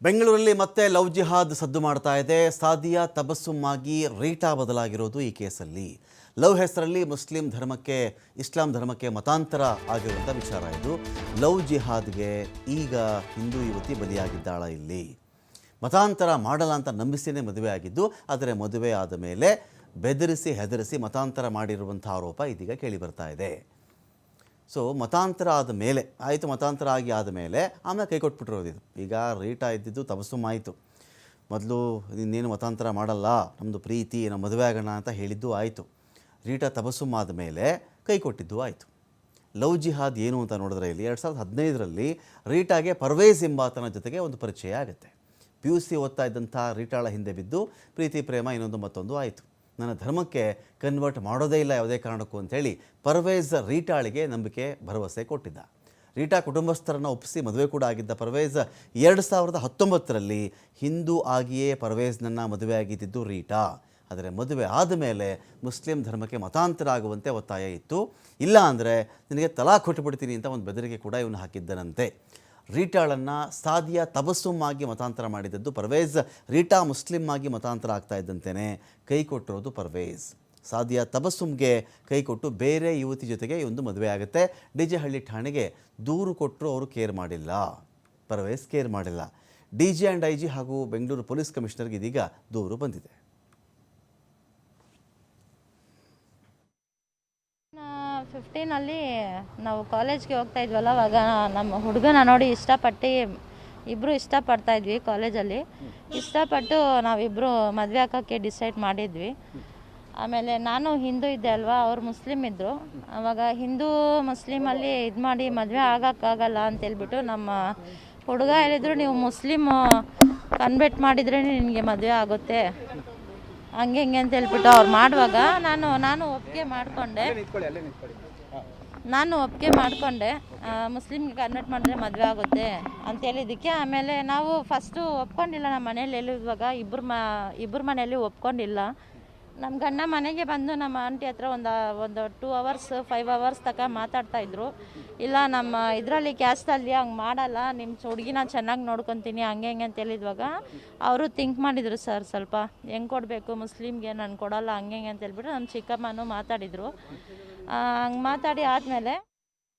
ಬೆಂಗಳೂರಲ್ಲಿ ಮತ್ತೆ ಲವ್ ಜಿಹಾದ್ ಸದ್ದು ಮಾಡ್ತಾ ಇದೆ. ಸಾದಿಯಾ ತಬಸ್ಸುಮ್ ಆಗಿ ರೀಟಾ ಬದಲಾಗಿರೋದು ಈ ಕೇಸಲ್ಲಿ. ಲವ್ ಹೆಸರಲ್ಲಿ ಇಸ್ಲಾಂ ಧರ್ಮಕ್ಕೆ ಮತಾಂತರ ಆಗಿರುವಂಥ ವಿಚಾರ ಇದು. ಲವ್ ಜಿಹಾದ್ಗೆ ಈಗ ಹಿಂದೂ ಯುವತಿ ಬಲಿಯಾಗಿದ್ದಾಳ. ಇಲ್ಲಿ ಮತಾಂತರ ಮಾಡಲ್ಲ ಅಂತ ನಂಬಿಸಿನೇ ಮದುವೆ ಆಗಿದ್ದು, ಆದರೆ ಮದುವೆ ಆದ ಮೇಲೆ ಬೆದರಿಸಿ ಹೆದರಿಸಿ ಮತಾಂತರ ಮಾಡಿರುವಂಥ ಆರೋಪ ಇದೀಗ ಕೇಳಿ ಬರ್ತಾ ಇದೆ. ಸೊ ಮತಾಂತರ ಆದ ಮೇಲೆ ಆಯಿತು, ಮತಾಂತರ ಆಗಿ ಆದ ಮೇಲೆ ಆಮೇಲೆ ಕೈ ಕೊಟ್ಬಿಟ್ಟಿರೋದು ಇದು. ಈಗ ರೀಟಾ ಇದ್ದಿದ್ದು ತಬಸ್ಸುಮ್ ಆಯಿತು. ಮೊದಲು ಇನ್ನೇನು ಮತಾಂತರ ಮಾಡಲ್ಲ, ನಮ್ಮದು ಪ್ರೀತಿ, ನಮ್ಮ ಮದುವೆ ಆಗೋಣ ಅಂತ ಹೇಳಿದ್ದು ಆಯಿತು. ರೀಟಾ ತಬಸ್ಸುಮ್ ಆದ ಮೇಲೆ ಕೈ ಕೊಟ್ಟಿದ್ದು ಆಯಿತು. ಲವ್ ಜಿಹಾದ್ ಏನು ಅಂತ ನೋಡಿದ್ರೆ ಇಲ್ಲಿ 2015ರಲ್ಲಿ ರೀಟಾಗೆ ಪರ್ವೇಜ್ ಎಂಬಾತನ ಜೊತೆಗೆ ಒಂದು ಪರಿಚಯ ಆಗುತ್ತೆ. PUC ಓದ್ತಾ ಇದ್ದಂಥ ರೀಟಾಳ ಹಿಂದೆ ಬಿದ್ದು ಪ್ರೀತಿ ಪ್ರೇಮ ಇನ್ನೊಂದು ಮತ್ತೊಂದು ಆಯಿತು. ನನ್ನ ಧರ್ಮಕ್ಕೆ ಕನ್ವರ್ಟ್ ಮಾಡೋದೇ ಇಲ್ಲ ಯಾವುದೇ ಕಾರಣಕ್ಕೂ ಅಂಥೇಳಿ ಪರ್ವೇಜ್ ರೀಟಾಳಿಗೆ ನಂಬಿಕೆ ಭರವಸೆ ಕೊಟ್ಟಿದ್ದ. ರೀಟಾ ಕುಟುಂಬಸ್ಥರನ್ನು ಒಪ್ಪಿಸಿ ಮದುವೆ ಕೂಡ ಆಗಿದ್ದ ಪರ್ವೇಜ್ 2019ರಲ್ಲಿ ಹಿಂದೂ ಆಗಿಯೇ ಪರ್ವೇಜ್ನನ್ನು ಮದುವೆ ಆಗಿದ್ದು ರೀಟಾ. ಆದರೆ ಮದುವೆ ಆದಮೇಲೆ ಮುಸ್ಲಿಂ ಧರ್ಮಕ್ಕೆ ಮತಾಂತರ ಆಗುವಂತೆ ಒತ್ತಾಯ ಇತ್ತು. ಇಲ್ಲ ಅಂದರೆ ನಿನಗೆ ತಲಾಖ್ ಕೊಟ್ಟುಬಿಡ್ತೀನಿ ಅಂತ ಒಂದು ಬೆದರಿಕೆ ಕೂಡ ಇವನು ಹಾಕಿದ್ದನಂತೆ. ರೀಟಾಳನ್ನು ಸಾದಿಯಾ ತಬಸ್ಸುಮ್ ಆಗಿ ಮತಾಂತರ ಮಾಡಿದ್ದದ್ದು ಪರ್ವೇಜ್. ರೀಟಾ ಮುಸ್ಲಿಂ ಆಗಿ ಮತಾಂತರ ಆಗ್ತಾ ಇದ್ದಂತೆಯೇ ಕೈ ಕೊಟ್ಟಿರೋದು ಪರ್ವೇಜ್. ಸಾದಿಯಾ ತಬಸ್ಸುಮ್ಗೆ ಕೈ ಕೊಟ್ಟು ಬೇರೆ ಯುವತಿ ಜೊತೆಗೆ ಒಂದು ಮದುವೆ ಆಗುತ್ತೆ. DJ ಹಳ್ಳಿ ಠಾಣೆಗೆ ದೂರು ಕೊಟ್ಟರು, ಅವರು ಕೇರ್ ಮಾಡಿಲ್ಲ, ಪರ್ವೇಜ್ ಕೇರ್ ಮಾಡಿಲ್ಲ. DG ಆ್ಯಂಡ್ IG ಹಾಗೂ ಬೆಂಗಳೂರು ಪೊಲೀಸ್ ಕಮಿಷನರ್ಗೆ ಇದೀಗ ದೂರು ಬಂದಿದೆ. 15 ನಾವು ಕಾಲೇಜ್ಗೆ ಹೋಗ್ತಾ ಇದ್ವಲ್ಲ, ಅವಾಗ ನಮ್ಮ ಹುಡುಗನ ನೋಡಿ ಇಬ್ಬರು ಇಷ್ಟಪಡ್ತಾ ಇದ್ವಿ. ಕಾಲೇಜಲ್ಲಿ ಇಷ್ಟಪಟ್ಟು ನಾವಿಬ್ಬರು ಮದುವೆ ಹಾಕೋಕ್ಕೆ ಡಿಸೈಡ್ ಮಾಡಿದ್ವಿ. ಆಮೇಲೆ ನಾನು ಹಿಂದೂ ಇದ್ದೆ ಅಲ್ವಾ, ಅವ್ರು ಮುಸ್ಲಿಮ್ ಇದ್ದರು. ಆವಾಗ ಹಿಂದೂ ಮುಸ್ಲಿಮಲ್ಲಿ ಇದು ಮಾಡಿ ಮದುವೆ ಆಗೋಕ್ಕಾಗಲ್ಲ ಅಂತೇಳ್ಬಿಟ್ಟು ನಮ್ಮ ಹುಡುಗ ಹೇಳಿದರು, ನೀವು ಮುಸ್ಲಿಮ್ ಕನ್ವರ್ಟ್ ಮಾಡಿದ್ರೆ ನಿನಗೆ ಮದುವೆ ಆಗುತ್ತೆ ಹಂಗೆ ಹಿಂಗೆ ಅಂತ ಹೇಳ್ಬಿಟ್ಟು ಅವ್ರು ಮಾಡುವಾಗ ನಾನು ಒಪ್ಪಿಗೆ ಮಾಡಿಕೊಂಡೆ. ಮುಸ್ಲಿಮ್ಗೆ ಕನ್ವರ್ಟ್ ಮಾಡಿದ್ರೆ ಮದುವೆ ಆಗುತ್ತೆ ಅಂತ ಹೇಳಿದ್ದಕ್ಕೆ ಆಮೇಲೆ ನಾವು ಫಸ್ಟು ಒಪ್ಕೊಂಡಿಲ್ಲ. ನಮ್ಮ ಮನೇಲಿ ಹೇಳಿರುವಾಗ ಇಬ್ಬರು ಮನೆಯಲ್ಲಿ ಒಪ್ಕೊಂಡಿಲ್ಲ. ನಮ್ಮ ಗಂಡ ಮನೆಗೆ ಬಂದು ನಮ್ಮ ಆಂಟಿ ಹತ್ರ ಒಂದು 2 hours 5 hours ತನಕ ಮಾತಾಡ್ತಾಯಿದ್ರು. ಇಲ್ಲ ನಮ್ಮ ಇದರಲ್ಲಿ ಕ್ಯಾಸ್ಟಲ್ಲಿ ಹಂಗೆ ಮಾಡಲ್ಲ, ನಿಮ್ಮ ಹುಡುಗಿನ ಚೆನ್ನಾಗಿ ನೋಡ್ಕೊತೀನಿ ಹಂಗೆ ಹಿಂಗೆ ಅಂತ ಹೇಳಿದ್ವಾಗ ಅವರು ಥಿಂಕ್ ಮಾಡಿದರು, ಸರ್ ಸ್ವಲ್ಪ ಹೆಂಗೆ ಕೊಡಬೇಕು ಮುಸ್ಲಿಮ್ಗೆ, ನಾನು ಕೊಡಲ್ಲ ಹಂಗೆ ಹಿಂಗೆ ಅಂತ ಹೇಳ್ಬಿಟ್ಟು ನಮ್ಮ ಚಿಕ್ಕಮ್ಮನೂ ಮಾತಾಡಿದರು. ಹಂಗೆ ಮಾತಾಡಿ ಆದಮೇಲೆ